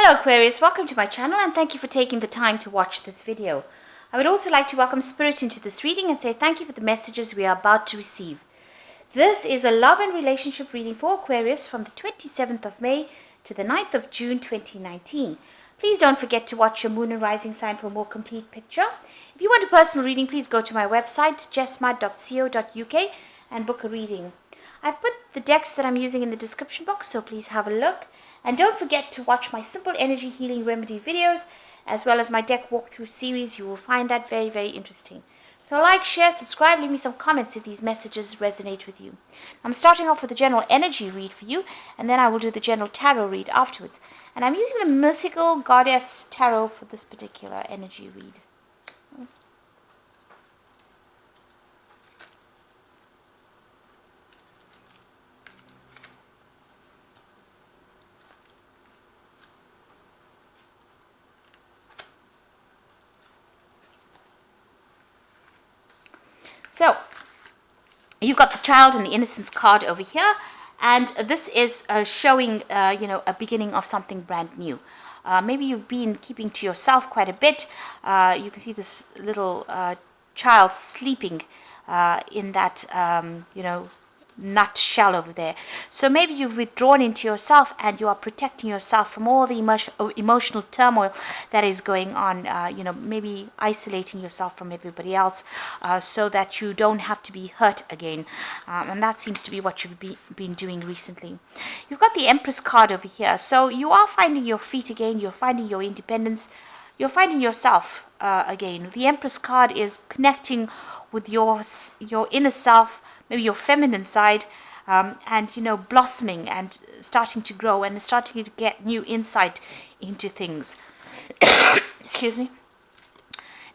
Hello Aquarius, welcome to my channel and thank you for taking the time to watch this video. I would also like to welcome Spirit into this reading and say thank you for the messages we are about to receive. This is a love and relationship reading for Aquarius from the 27th of May to the 9th of June 2019. Please don't forget to watch your moon and rising sign for a more complete picture. If you want a personal reading, please go to my website jessmud.co.uk and book a reading. I've put the decks that I'm using in the description box, so please have a look. And don't forget to watch my simple energy healing remedy videos as well as my deck walkthrough series. You will find that very, very interesting. So like, share, subscribe, leave me some comments if these messages resonate with you. I'm starting off with a general energy read for you, and then I will do the general tarot read afterwards. And I'm using the Mythical Goddess tarot for this particular energy read. So, you've got the Child and the Innocence card over here, and this is showing, a beginning of something brand new. Maybe you've been keeping to yourself quite a bit. You can see this little child sleeping in that, nut shell over there. So maybe you've withdrawn into yourself and you are protecting yourself from all the emotional turmoil that is going on, maybe isolating yourself from everybody else so that you don't have to be hurt again. And that seems to be what you've been doing recently. You've got the Empress card over here. So you are finding your feet again. You're finding your independence. You're finding yourself again. The Empress card is connecting with your inner self, maybe your feminine side, and blossoming and starting to grow and starting to get new insight into things. Excuse me.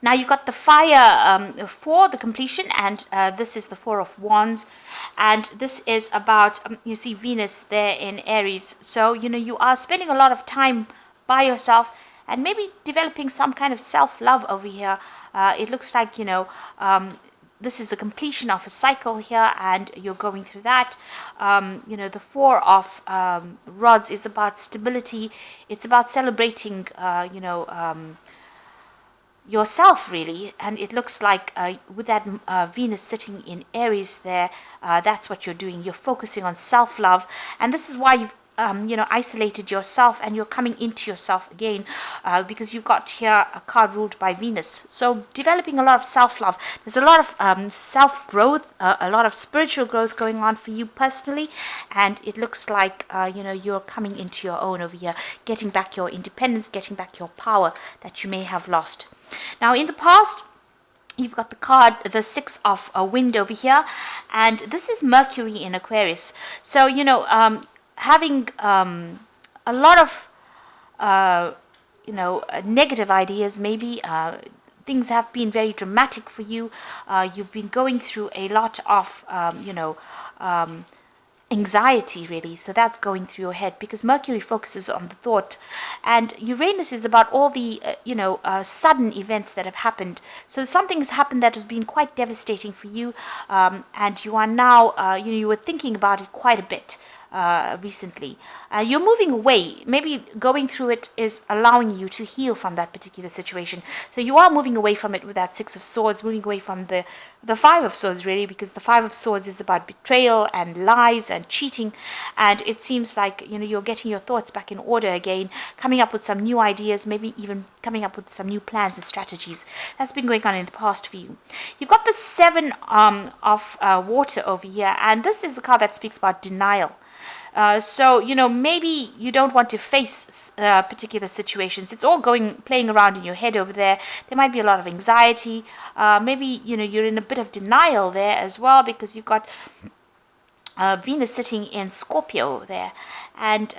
Now you've got the Fire for the completion, and this is the Four of Wands, and this is about you see Venus there in Aries. So you are spending a lot of time by yourself and maybe developing some kind of self-love over here. It looks like this is a completion of a cycle here, and you're going through that. The Four of Rods is about stability. It's about celebrating, yourself, really. And it looks like with that Venus sitting in Aries there, that's what you're doing. You're focusing on self-love, and this is why you've isolated yourself, and you're coming into yourself again because you've got here a card ruled by Venus. So developing a lot of self-love. There's a lot of self-growth, a lot of spiritual growth going on for you personally, and it looks like you're coming into your own over here, getting back your independence, getting back your power that you may have lost. Now in the past, you've got the card, the Six of Wind over here, and this is Mercury in Aquarius. So having a lot of negative ideas, maybe things have been very dramatic for you. You've been going through a lot of anxiety, really. So that's going through your head because Mercury focuses on the thought, and Uranus is about all the sudden events that have happened. So something has happened that has been quite devastating for you, and you are now you were thinking about it quite a bit recently. You're moving away. Maybe going through it is allowing you to heal from that particular situation. So you are moving away from it with that Six of Swords, moving away from the Five of Swords, really, because the Five of Swords is about betrayal and lies and cheating, and it seems like you're getting your thoughts back in order again, coming up with some new ideas, maybe even coming up with some new plans and strategies. That's been going on in the past for you. You've got the Seven of Water over here, and this is the card that speaks about denial. So maybe you don't want to face particular situations. It's all playing around in your head over there. There might be a lot of anxiety. Maybe you're in a bit of denial there as well, because you've got Venus sitting in Scorpio there, and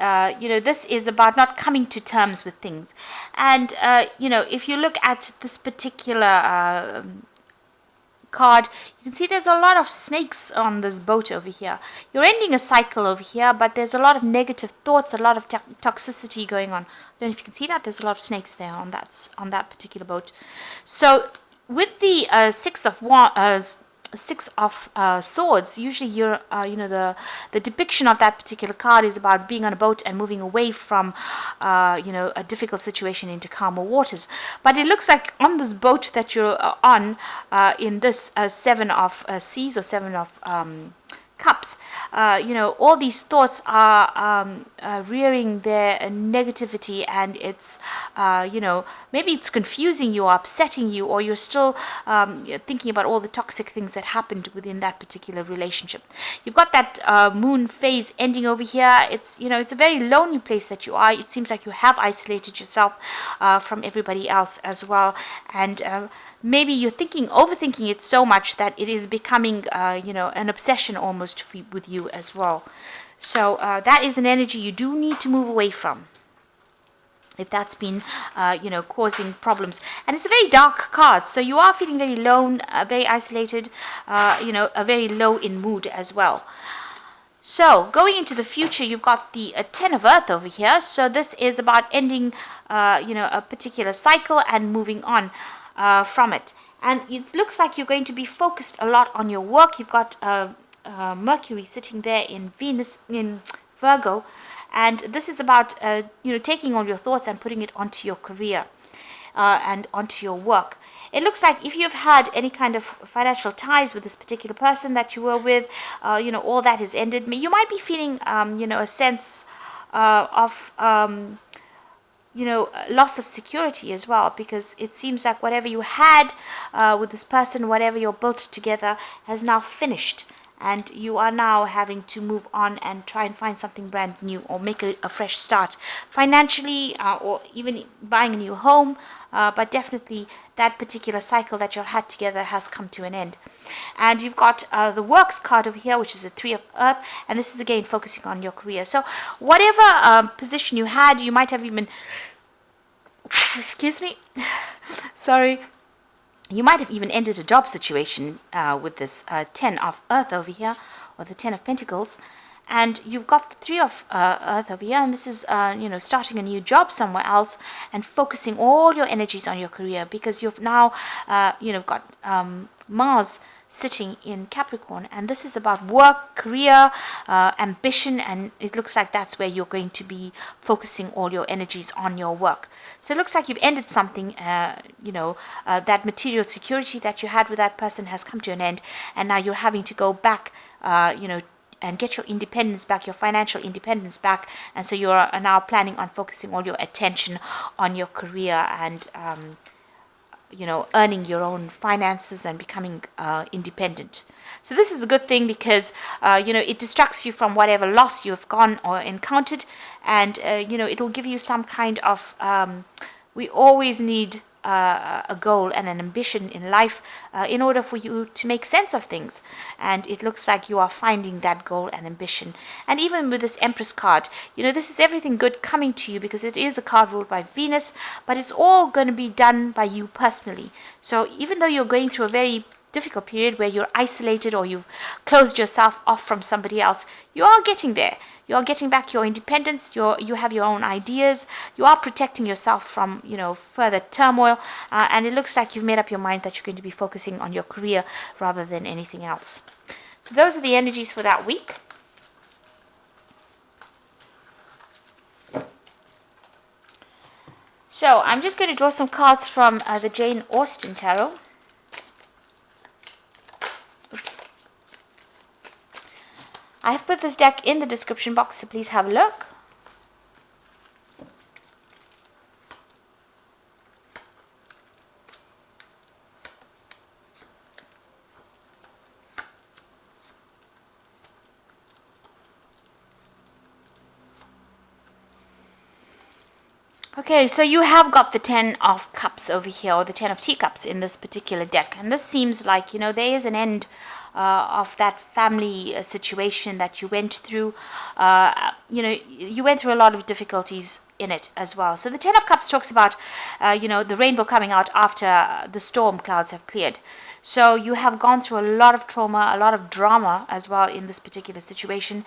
this is about not coming to terms with things. And if you look at this particular card, you can see there's a lot of snakes on this boat over here. You're ending a cycle over here, but there's a lot of negative thoughts, a lot of toxicity going on. I don't know if you can see that. There's a lot of snakes there on that particular boat. So with the Six of Six of Swords, usually you're, the depiction of that particular card is about being on a boat and moving away from, a difficult situation into calmer waters. But it looks like on this boat that you're on, in this Seven of Seas, or Seven of Cups, all these thoughts are rearing their negativity, and it's, maybe it's confusing you or upsetting you, or you're still thinking about all the toxic things that happened within that particular relationship. You've got that moon phase ending over here. It's, it's a very lonely place that you are. It seems like you have isolated yourself from everybody else as well, and maybe you're overthinking it so much that it is becoming, an obsession almost with you as well. So that is an energy you do need to move away from, if that's been, causing problems. And it's a very dark card, so you are feeling very lone, very isolated, very low in mood as well. So, going into the future, you've got the Ten of Earth over here. So this is about ending, a particular cycle and moving on from it. And it looks like you're going to be focused a lot on your work. You've got Mercury sitting there in Virgo, and this is about taking all your thoughts and putting it onto your career and onto your work. It looks like if you've had any kind of financial ties with this particular person that you were with, all that has ended. You might be feeling a sense of loss of security as well, because it seems like whatever you had with this person, whatever you're built together, has now finished, and you are now having to move on and try and find something brand new, or make a fresh start financially, or even buying a new home, but definitely that particular cycle that you had together has come to an end. And you've got the Works card over here, which is a Three of Earth, and this is again focusing on your career. So whatever position you had, you might have even excuse me, sorry, you might have even ended a job situation with this Ten of Earth over here, or the Ten of Pentacles. And you've got the Three of Earth over here, and this is, starting a new job somewhere else and focusing all your energies on your career, because you've now, got Mars sitting in Capricorn, and this is about work, career, ambition, and it looks like that's where you're going to be focusing all your energies on your work. So it looks like you've ended something, that material security that you had with that person has come to an end, and now you're having to go back, and get your independence back, your financial independence back, and so you're now planning on focusing all your attention on your career and, earning your own finances and becoming independent. So this is a good thing, because, it distracts you from whatever loss you've gone or encountered, and, it will give you some kind of, we always need a goal and an ambition in life in order for you to make sense of things, and it looks like you are finding that goal and ambition. And even with this Empress card, this is everything good coming to you, because it is a card ruled by Venus, but it's all going to be done by you personally. So even though you're going through a very difficult period where you're isolated, or you've closed yourself off from somebody else, you are getting there. You are getting back your independence. You have your own ideas. You are protecting yourself from, further turmoil. And it looks like you've made up your mind that you're going to be focusing on your career rather than anything else. So those are the energies for that week. So I'm just going to draw some cards from the Jane Austen Tarot. Oops. I have put this deck in the description box, so please have a look. Okay, so you have got the Ten of Cups over here, or the Ten of Teacups in this particular deck. And this seems like, there is an end of that family situation that you went through. You went through a lot of difficulties in it as well. So the Ten of Cups talks about, the rainbow coming out after the storm clouds have cleared. So you have gone through a lot of trauma, a lot of drama as well in this particular situation.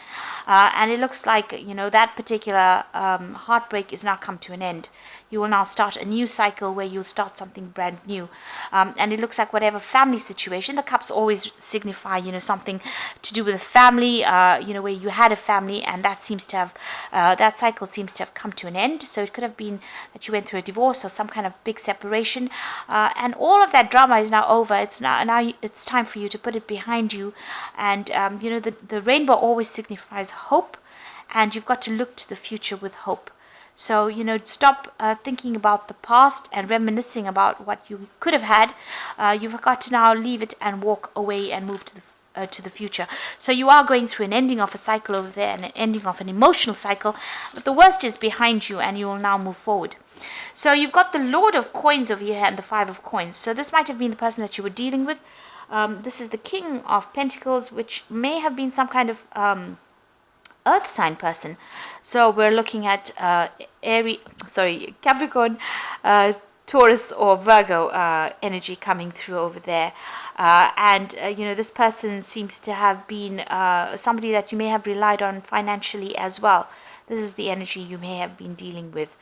And it looks like, that particular heartbreak is now come to an end. You will now start a new cycle where you'll start something brand new. And it looks like whatever family situation, the cups always signify, something to do with a family, where you had a family, and that seems to have, that cycle seems to have come to an end. So it could have been that you went through a divorce or some kind of big separation, and all of that drama is now over. It's now it's time for you to put it behind you, and the rainbow always signifies hope, and you've got to look to the future with hope. So, stop thinking about the past and reminiscing about what you could have had. You've got to now leave it and walk away and move to the future. So you are going through an ending of a cycle over there and an ending of an emotional cycle, but the worst is behind you and you will now move forward. So you've got the Lord of Coins over here and the Five of Coins. So this might have been the person that you were dealing with. This is the King of Pentacles, which may have been some kind of earth sign person. So we're looking at Capricorn, Taurus or Virgo energy coming through over there. And this person seems to have been somebody that you may have relied on financially as well. This is the energy you may have been dealing with.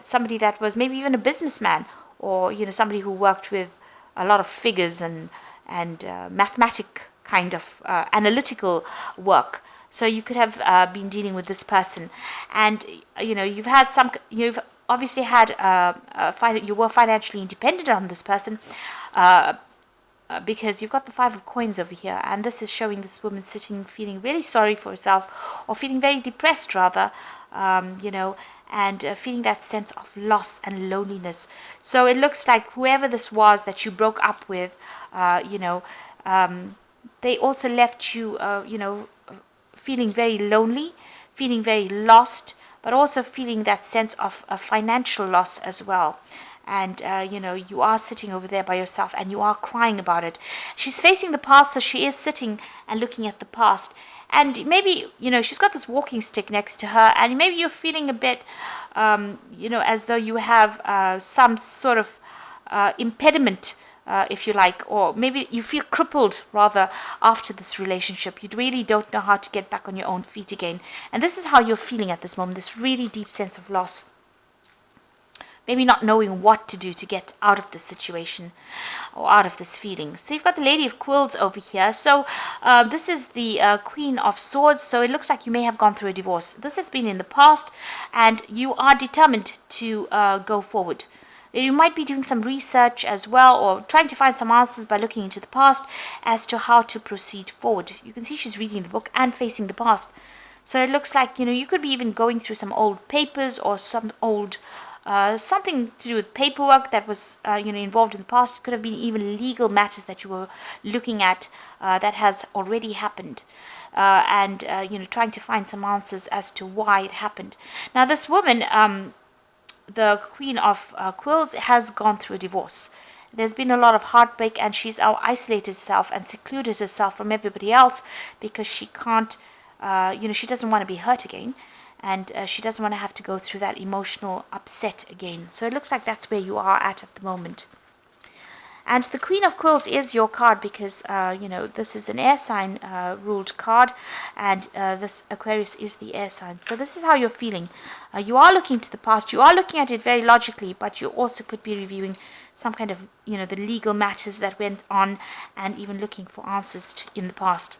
Somebody that was maybe even a businessman, or somebody who worked with a lot of figures and mathematic kind of analytical work. So you could have been dealing with this person, and you've obviously had you were financially independent on this person, because you've got the Five of Coins over here, and this is showing this woman sitting feeling really sorry for herself, or feeling very depressed rather, and feeling that sense of loss and loneliness. So it looks like whoever this was that you broke up with, they also left you, feeling very lonely, feeling very lost, but also feeling that sense of a financial loss as well. And, you are sitting over there by yourself and you are crying about it. She's facing the past, so she is sitting and looking at the past. And maybe, she's got this walking stick next to her, and maybe you're feeling a bit, as though you have some sort of impediment, if you like, or maybe you feel crippled rather after this relationship. You really don't know how to get back on your own feet again. And this is how you're feeling at this moment, this really deep sense of loss. Maybe not knowing what to do to get out of this situation or out of this feeling. So you've got the Lady of Quills over here. So this is the Queen of Swords. So it looks like you may have gone through a divorce. This has been in the past, and you are determined to go forward. You might be doing some research as well, or trying to find some answers by looking into the past as to how to proceed forward. You can see she's reading the book and facing the past. So it looks like, you could be even going through some old papers or some old something to do with paperwork that was involved in the past. It could have been even legal matters that you were looking at that has already happened, and trying to find some answers as to why it happened. Now this woman, the Queen of Quills, has gone through a divorce. There's been a lot of heartbreak, and she's now isolated herself and secluded herself from everybody else because she can't, she doesn't want to be hurt again. And she doesn't want to have to go through that emotional upset again. So it looks like that's where you are at the moment. And the Queen of Quills is your card because, this is an air sign ruled card. And this Aquarius is the air sign. So this is how you're feeling. You are looking to the past. You are looking at it very logically. But you also could be reviewing some kind of, the legal matters that went on. And even looking for answers in the past.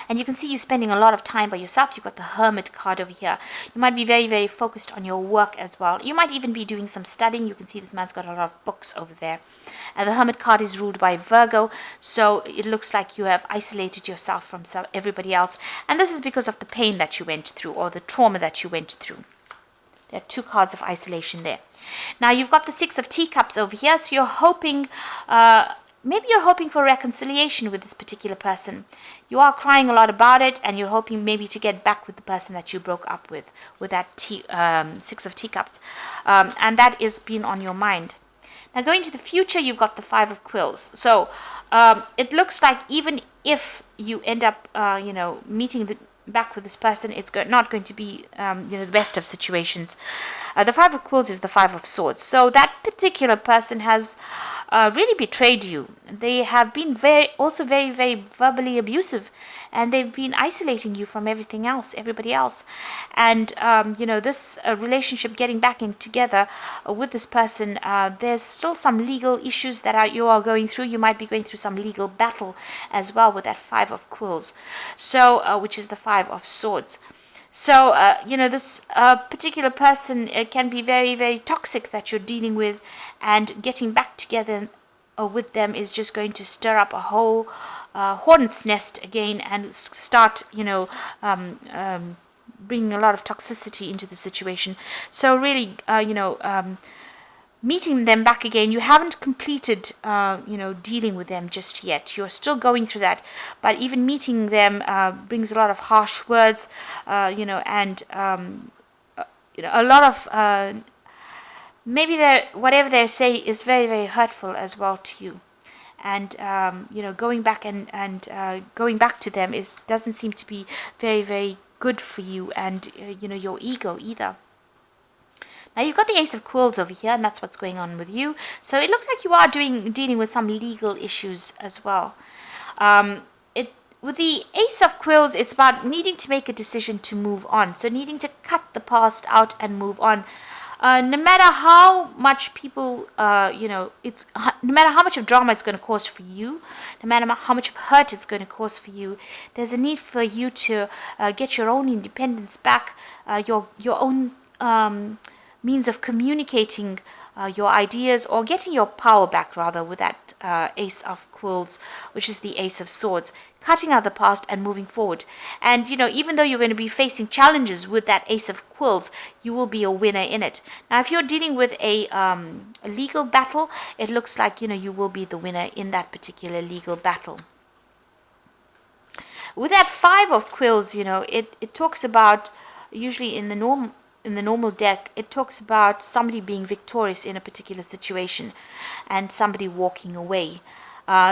And you can see you spending a lot of time by yourself. You've got the Hermit card over here. You might be very, very focused on your work as well. You might even be doing some studying. You can see this man's got a lot of books over there. And the Hermit card is ruled by Virgo. So it looks like you have isolated yourself from everybody else. And this is because of the pain that you went through, or the trauma that you went through. There are two cards of isolation there. Now you've got the Six of Teacups over here. So you're hoping... maybe you're hoping for reconciliation with this particular person. You are crying a lot about it, and you're hoping maybe to get back with the person that you broke up with that Six of Teacups. And that is being on your mind. Now going to the future, you've got the Five of Quills. So it looks like even if you end up, meeting back with this person, it's not going to be, the best of situations. The Five of Quills is the Five of Swords. So that particular person has really betrayed you. They have been very, very verbally abusive, and they've been isolating you from everybody else. And this relationship getting back in together with this person, there's still some legal issues that you are going through. You might be going through some legal battle as well with that Five of Quills, so which is the Five of Swords. So, this particular person, it can be very, very toxic that you're dealing with, and getting back together with them is just going to stir up a whole hornet's nest again, and start, bringing a lot of toxicity into the situation. So really, meeting them back again, you haven't completed, dealing with them just yet. You're still going through that. But even meeting them brings a lot of harsh words, and a lot of maybe whatever they say is very, very hurtful as well to you. And going back and going back to them doesn't seem to be very, very good for you and your ego either. Now you've got the Ace of Quills over here, and that's what's going on with you. So it looks like you are dealing with some legal issues as well. With the Ace of Quills, it's about needing to make a decision to move on. So needing to cut the past out and move on. No matter how much people, no matter how much of drama it's going to cause for you, no matter how much of hurt it's going to cause for you, there's a need for you to get your own independence back, your own means of communicating your ideas, or getting your power back rather, with that Ace of Quills, which is the Ace of Swords, cutting out the past and moving forward. And even though you're going to be facing challenges with that Ace of Quills, you will be a winner in it. Now if you're dealing with a legal battle, it looks like you will be the winner in that particular legal battle. With that Five of Quills, it talks about, usually in the normal deck, it talks about somebody being victorious in a particular situation and somebody walking away.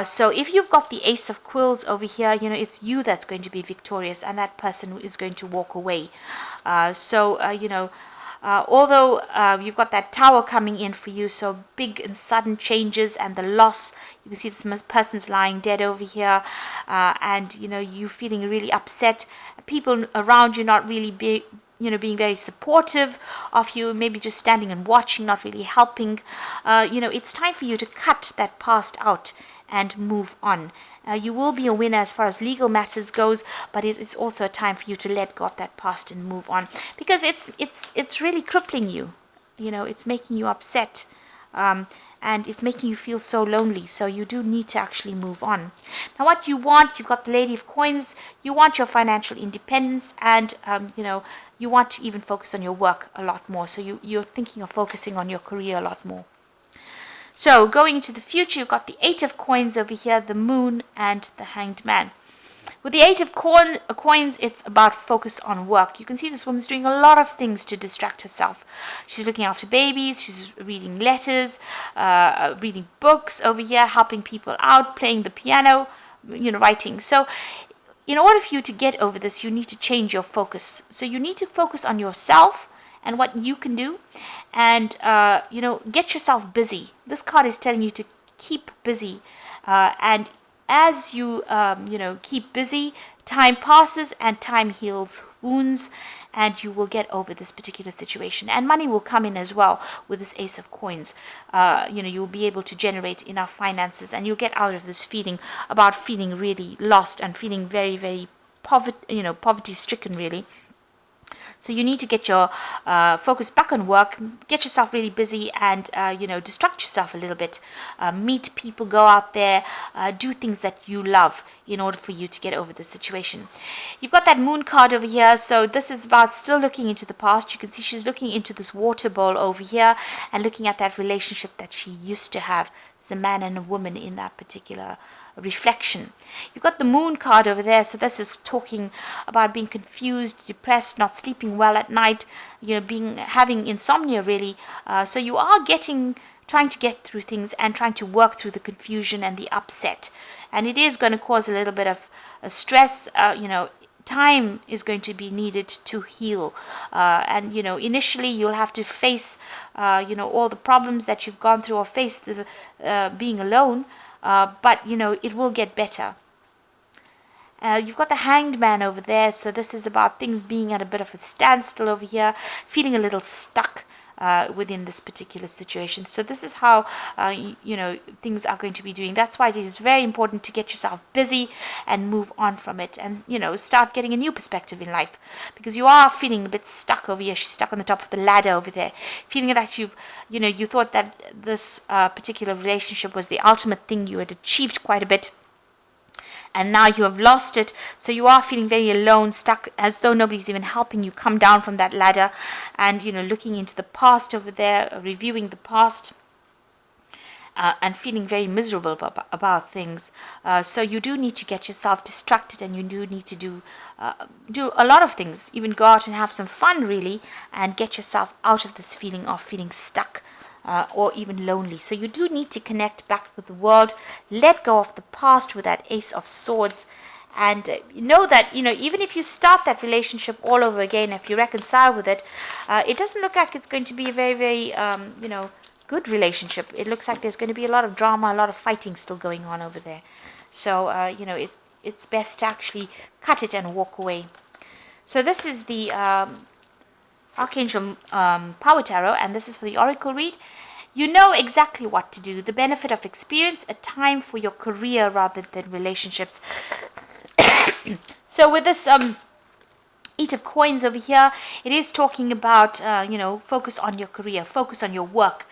So if you've got the Ace of Quills over here, it's you that's going to be victorious, and that person is going to walk away. Although you've got that Tower coming in for you, so big and sudden changes and the loss. You can see this person's lying dead over here, and you feeling really upset. People around you not really being very supportive of you, maybe just standing and watching, not really helping. It's time for you to cut that past out and move on. You will be a winner as far as legal matters goes, but it is also a time for you to let go of that past and move on, because it's really crippling you. It's making you upset, and it's making you feel so lonely. So you do need to actually move on. Now what you want, you've got the Lady of Coins. You want your financial independence, and you want to even focus on your work a lot more. So you're thinking of focusing on your career a lot more. So going into the future, you've got the Eight of Coins over here, the Moon, and the Hanged Man. With the Eight of Coins, it's about focus on work. You can see this woman's doing a lot of things to distract herself. She's looking after babies, she's reading letters, reading books over here, helping people out, playing the piano, writing. So in order for you to get over this, you need to change your focus. So you need to focus on yourself and what you can do, and get yourself busy. This card is telling you to keep busy, and as you keep busy, time passes and time heals wounds, and you will get over this particular situation. And money will come in as well with this Ace of Coins. You'll be able to generate enough finances, and you'll get out of this feeling really lost and feeling very, very poverty stricken really. So you need to get your focus back on work, get yourself really busy, and distract yourself a little bit. Meet people, go out there, do things that you love in order for you to get over the situation. You've got that Moon card over here, so this is about still looking into the past. You can see she's looking into this water bowl over here and looking at that relationship that she used to have. There's a man and a woman in that particular reflection. You've got the Moon card over there, so this is talking about being confused, depressed, not sleeping well at night, having insomnia really. So you are trying to get through things and trying to work through the confusion and the upset, and it is going to cause a little bit of stress, time is going to be needed to heal. And, initially you'll have to face, all the problems that you've gone through, or face the, being alone. But, it will get better. You've got the Hanged Man over there, so this is about things being at a bit of a standstill over here, feeling a little stuck within this particular situation. So this is how, things are going to be doing. That's why it is very important to get yourself busy and move on from it, and, start getting a new perspective in life, because you are feeling a bit stuck over here. She's stuck on the top of the ladder over there, feeling that you thought that this particular relationship was the ultimate thing. You had achieved quite a bit, and now you have lost it. So you are feeling very alone, stuck, as though nobody's even helping you come down from that ladder. And, looking into the past over there, reviewing the past, and feeling very miserable about things. So you do need to get yourself distracted, and you do need to do a lot of things, even go out and have some fun, really, and get yourself out of this feeling of feeling stuck. Or even lonely. So you do need to connect back with the world, let go of the past with that Ace of Swords, and know that, even if you start that relationship all over again, if you reconcile with it, it doesn't look like it's going to be a very, very, good relationship. It looks like there's going to be a lot of drama, a lot of fighting still going on over there. So, it's best to actually cut it and walk away. So this is the Archangel Power Tarot, and this is for the Oracle read. You know exactly what to do. The benefit of experience, a time for your career rather than relationships. So with this Eight of Coins over here, it is talking about, focus on your career, focus on your work.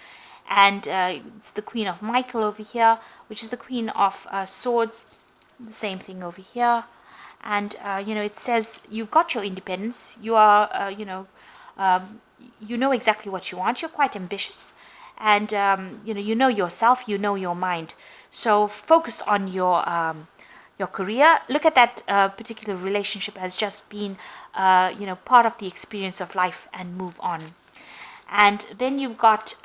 And it's the Queen of Michael over here, which is the Queen of Swords. The same thing over here. And, it says you've got your independence. You are, you know exactly what you want. You're quite ambitious. And, you know yourself, you know your mind. So focus on your career. Look at that particular relationship as just being, part of the experience of life, and move on. And then you've got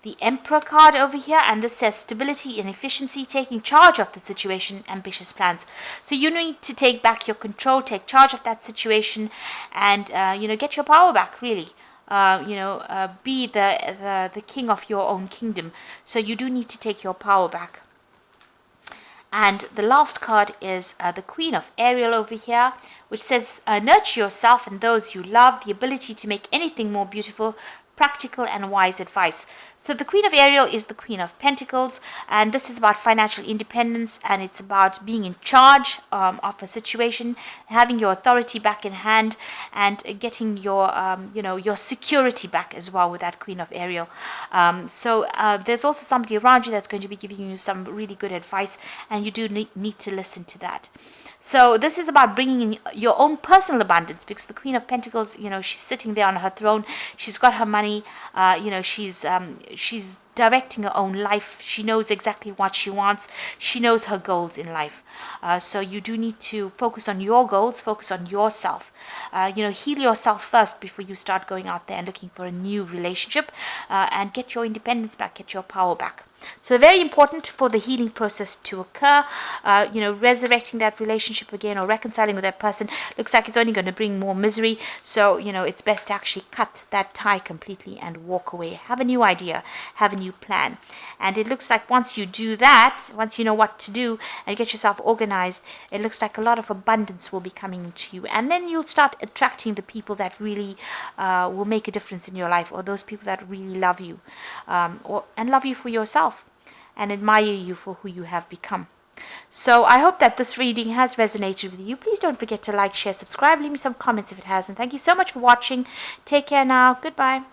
the Emperor card over here, and this says stability and efficiency, taking charge of the situation, ambitious plans. So you need to take back your control, take charge of that situation, and, get your power back, really. Be the king of your own kingdom. So you do need to take your power back. And the last card is the Queen of Ariel over here, which says nurture yourself and those you love, the ability to make anything more beautiful, practical and wise advice. So the Queen of Ariel is the Queen of Pentacles, and this is about financial independence, and it's about being in charge of a situation, having your authority back in hand, and getting your your security back as well with that Queen of Ariel. So there's also somebody around you that's going to be giving you some really good advice, and you do need to listen to that. So this is about bringing in your own personal abundance, because the Queen of Pentacles, she's sitting there on her throne. She's got her money. She's directing her own life. She knows exactly what she wants. She knows her goals in life. So you do need to focus on your goals, focus on yourself. Heal yourself first before you start going out there and looking for a new relationship, and get your independence back, get your power back. So very important for the healing process to occur. Resurrecting that relationship again, or reconciling with that person, looks like it's only going to bring more misery. So, it's best to actually cut that tie completely and walk away. Have a new idea, have a new plan. And it looks like once you do that, once you know what to do and get yourself organized, it looks like a lot of abundance will be coming to you. And then you'll start attracting the people that really will make a difference in your life, or those people that really love you, and love you for yourself, and admire you for who you have become. So I hope that this reading has resonated with you. Please don't forget to like, share, subscribe, leave me some comments if it has. And thank you so much for watching. Take care now. Goodbye.